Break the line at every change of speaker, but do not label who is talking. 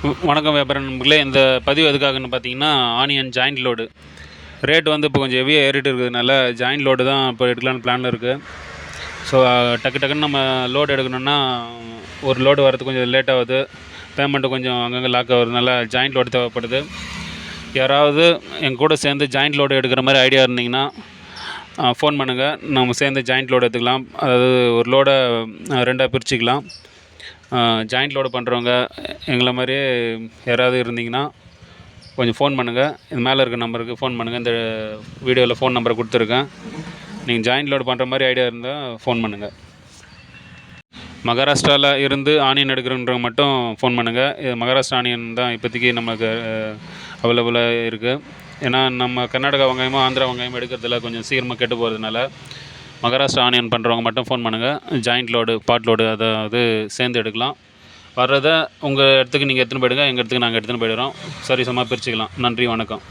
வணக்கம் வியாபார நண்பர்களே. இந்த பதிவு எதுக்காகன்னு பார்த்தீங்கன்னா, ஆனியன் ஜாயிண்ட் லோடு ரேட் வந்து இப்போ கொஞ்சம் ஹெவியாக ஏறிட்டு இருக்கிறதுனால ஜாயிண்ட் லோடு தான் இப்போ எடுக்கலான்னு பிளானில் இருக்குது. ஸோ டக்கு டக்குன்னு நம்ம லோடு எடுக்கணுன்னா ஒரு லோடு வரதுக்கு கொஞ்சம் லேட் ஆகுது. பேமெண்ட்டு கொஞ்சம் அங்கங்கே லாக் ஆகுறதுனால ஜாயிண்ட் லோடு தேவைப்படுது. யாராவது எங்கள் கூட சேர்ந்து ஜாயிண்ட் லோடு எடுக்கிற மாதிரி ஐடியா இருந்தீங்கன்னா ஃபோன் பண்ணுங்கள். நம்ம சேர்ந்து ஜாயிண்ட் லோடு எடுத்துக்கலாம். அதாவது ஒரு லோடை ரெண்டாக பிரிச்சுக்கலாம். ஜாயிண்ட் லோடு பண்ணுறவங்க எங்களை மாதிரியே யாராவது இருந்தீங்கன்னா கொஞ்சம் ஃபோன் பண்ணுங்கள். இது மேலே இருக்க நம்பருக்கு ஃபோன் பண்ணுங்கள். இந்த வீடியோவில் ஃபோன் நம்பரை கொடுத்துருக்கேன். நீங்கள் ஜாயிண்ட் லோடு பண்ணுற மாதிரி ஐடியா இருந்தால் ஃபோன் பண்ணுங்கள். மகாராஷ்டிராவில் இருந்து ஆனியன் எடுக்கிறவங்க மட்டும் ஃபோன் பண்ணுங்கள். இது மகாராஷ்டிரா ஆனியன் தான் இப்போதைக்கு நமக்கு அவைலபிளாக இருக்குது. ஏன்னா நம்ம கர்நாடகா வெங்காயமும் ஆந்திரா வெங்காயமும் எடுக்கிறதுல கொஞ்சம் சீக்கிரமாக கெட்டு போகிறதுனால மகாராஷ்டிரா ஆனியன் பண்ணுறவங்க மட்டும் ஃபோன் பண்ணுங்கள். ஜாயிண்ட் லோடு, பாட் லோடு அதாவது சேர்ந்து எடுக்கலாம். வர்றதை உங்கள் இடத்துக்கு நீங்கள் எடுத்துன்னு போயிடுங்க, எங்கள் இடத்துக்கு நாங்கள் எடுத்துன்னு போயிடுறோம். சரிசமாக பிரிச்சுக்கலாம். நன்றி, வணக்கம்.